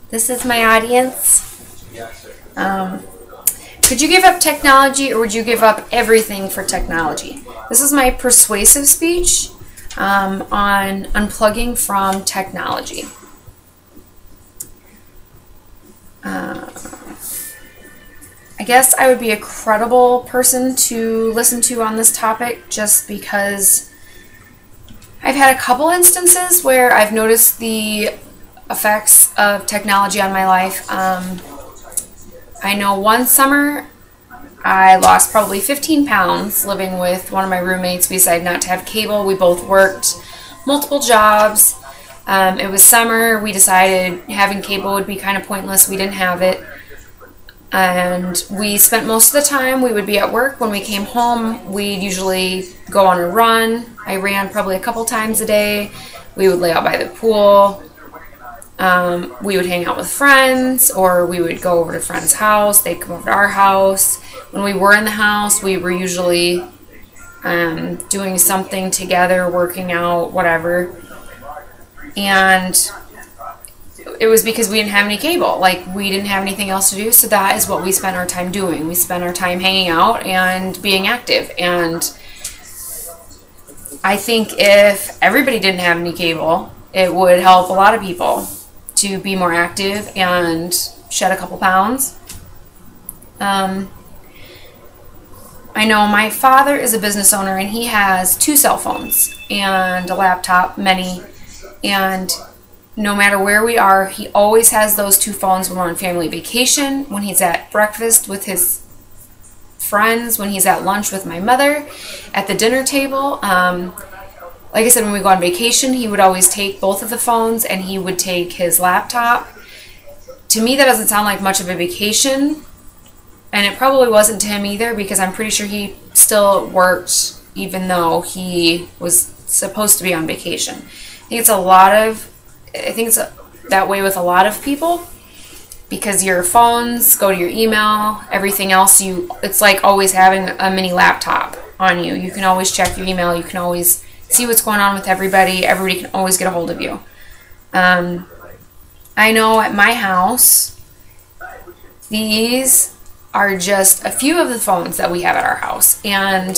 This is my audience. Could you give up technology, or would you give up everything for technology? This is my persuasive speech on unplugging from technology. I guess I would be a credible person to listen to on this topic just because I've had a couple instances where I've noticed the effects of technology on my life. I know one summer I lost probably 15 pounds living with one of my roommates. We decided not to have cable. We both worked multiple jobs. It was summer. We decided having cable would be kind of pointless. We didn't have it. And we spent most of the time, we would be at work. When we came home, we'd usually go on a run. I ran probably a couple times a day. We would lay out by the pool. We would hang out with friends, or we would go over to a friend's house. They'd come over to our house. When we were in the house, we were usually doing something together, working out, whatever. And it was because we didn't have any cable. Like, we didn't have anything else to do, so that is what we spent our time doing. We spent our time hanging out and being active. And I think if everybody didn't have any cable, it would help a lot of people to be more active and shed a couple pounds. I know my father is a business owner, and he has 2 cell phones and a laptop, many, and no matter where we are, he always has those 2 phones when we're on family vacation, when he's at breakfast with his friends, when he's at lunch with my mother, at the dinner table. Like I said, when we go on vacation, he would always take both of the phones, and he would take his laptop. To me, that doesn't sound like much of a vacation, and it probably wasn't to him either, because I'm pretty sure he still worked even though he was supposed to be on vacation. I think it's that way with a lot of people, because your phones go to your email, everything else, it's like always having a mini laptop on you. You can always check your email, you can always see what's going on with everybody can always get a hold of you. I know at my house, these are just a few of the phones that we have at our house, and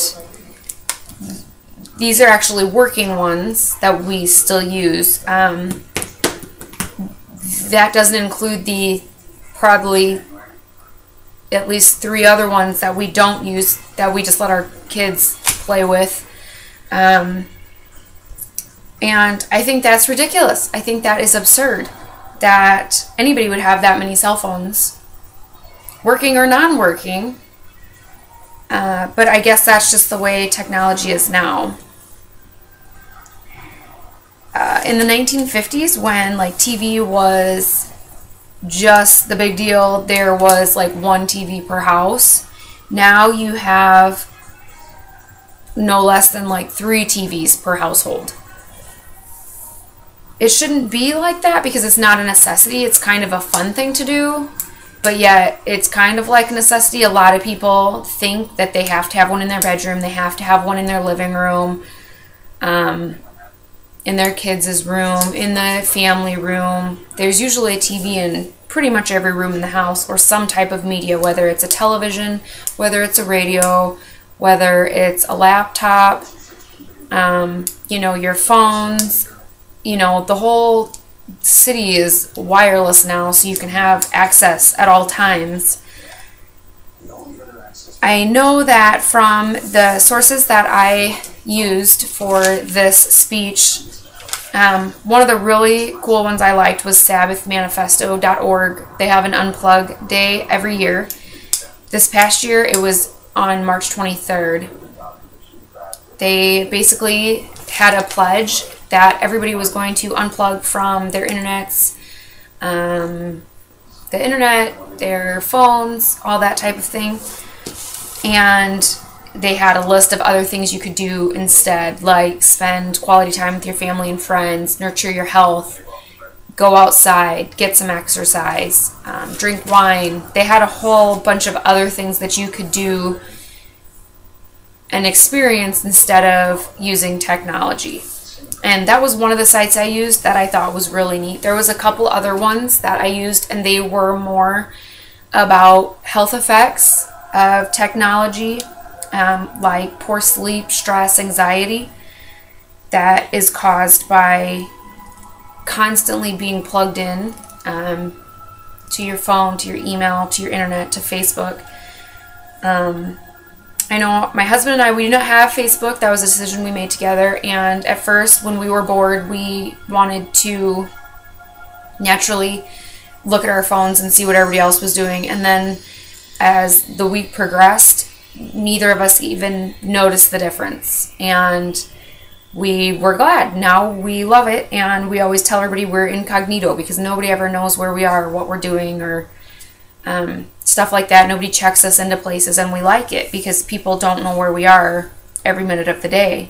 these are actually working ones that we still use. That doesn't include the probably at least 3 other ones that we don't use, that we just let our kids play with. And I think that's ridiculous. I think that is absurd that anybody would have that many cell phones, working or non-working. But I guess that's just the way technology is now. In the 1950s, when like TV was just the big deal, there was like 1 TV per house. Now you have no less than like 3 TVs per household. It shouldn't be like that, because it's not a necessity. It's kind of a fun thing to do, but yet it's kind of like a necessity. A lot of people think that they have to have one in their bedroom, they have to have one in their living room, in their kids' room, in the family room. There's usually a TV in pretty much every room in the house, or some type of media, whether it's a television, whether it's a radio, whether it's a laptop, your phones. The whole city is wireless now, so you can have access at all times. I know that from the sources that I used for this speech, one of the really cool ones I liked was sabbathmanifesto.org. They have an unplug day every year. This past year, it was on March 23rd. They basically had a pledge that everybody was going to unplug from their internets, the internet, their phones, all that type of thing. And they had a list of other things you could do instead, like spend quality time with your family and friends, nurture your health, go outside, get some exercise, drink wine. They had a whole bunch of other things that you could do and experience instead of using technology. And that was one of the sites I used that I thought was really neat. There was a couple other ones that I used, and they were more about health effects of technology, like poor sleep, stress, anxiety that is caused by constantly being plugged in to your phone, to your email, to your internet, to Facebook. I know my husband and I, we do not have Facebook. That was a decision we made together. And at first, when we were bored, we wanted to naturally look at our phones and see what everybody else was doing. And then as the week progressed, neither of us even noticed the difference. And we were glad. Now we love it. And we always tell everybody we're incognito because nobody ever knows where we are or what we're doing or stuff like that. Nobody checks us into places, and we like it because people don't know where we are every minute of the day.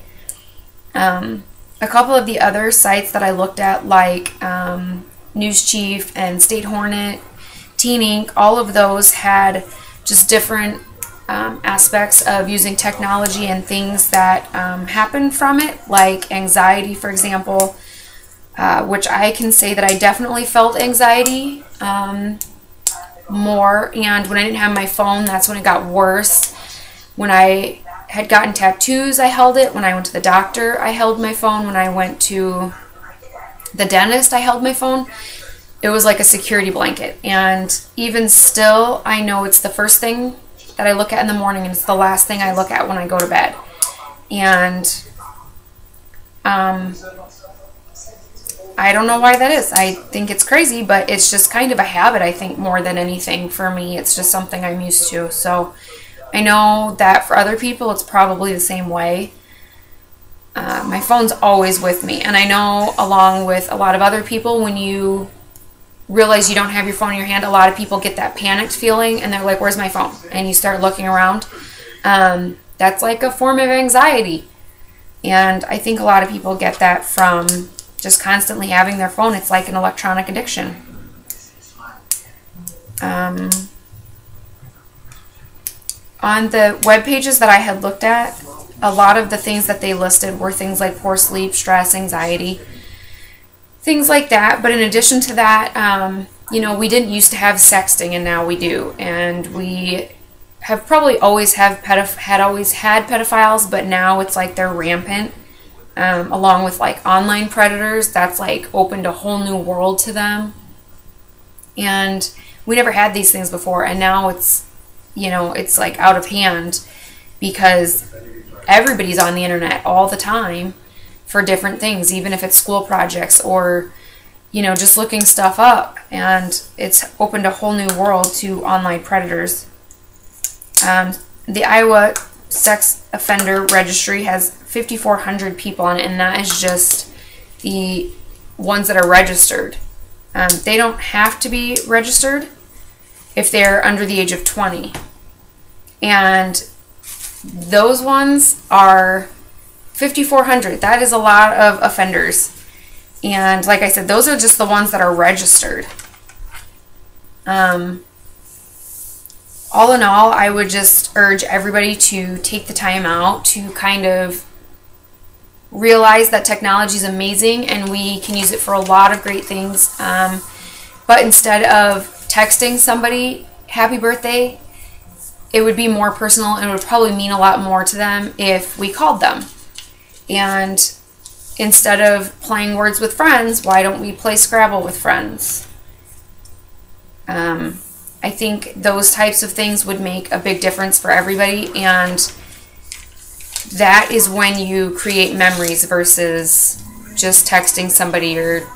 A couple of the other sites that I looked at, like News Chief and State Hornet, Teen Ink, all of those had just different aspects of using technology and things that happen from it, like anxiety, for example, which I can say that I definitely felt anxiety more, and when I didn't have my phone, that's when it got worse. When I had gotten tattoos, I held it. When I went to the doctor, I held my phone. When I went to the dentist, I held my phone. It was like a security blanket, and even still, I know it's the first thing that I look at in the morning, and it's the last thing I look at when I go to bed. And I don't know why that is. I think it's crazy, but it's just kind of a habit, I think, more than anything for me. It's just something I'm used to. So I know that for other people, it's probably the same way. My phone's always with me. And I know, along with a lot of other people, when you realize you don't have your phone in your hand, a lot of people get that panicked feeling, and they're like, where's my phone? And you start looking around. That's like a form of anxiety. And I think a lot of people get that from just constantly having their phone. It's like an electronic addiction. On the web pages that I had looked at, a lot of the things that they listed were things like poor sleep, stress, anxiety, things like that. But in addition to that, you know, we didn't used to have sexting, and now we do. And we have probably always always had pedophiles, but now it's like they're rampant. Along with like online predators, that's like opened a whole new world to them. And we never had these things before, and now it's, you know, it's like out of hand because everybody's on the internet all the time for different things, even if it's school projects or, you know, just looking stuff up. And it's opened a whole new world to online predators. The Iowa Sex Offender Registry has 5,400 people on it, and that is just the ones that are registered. They don't have to be registered if they're under the age of 20. And those ones are 5,400. That is a lot of offenders. And like I said, those are just the ones that are registered. All in all, I would just urge everybody to take the time out to kind of realize that technology is amazing and we can use it for a lot of great things. But instead of texting somebody happy birthday, it would be more personal and it would probably mean a lot more to them if we called them. And instead of playing words with friends, why don't we play Scrabble with friends? I think those types of things would make a big difference for everybody, and that is when you create memories versus just texting somebody or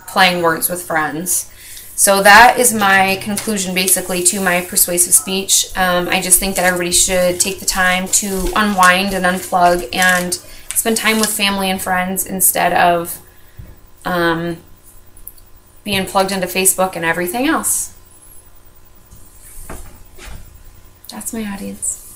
playing words with friends. So that is my conclusion basically to my persuasive speech. I just think that everybody should take the time to unwind and unplug and spend time with family and friends instead of being plugged into Facebook and everything else. That's my audience.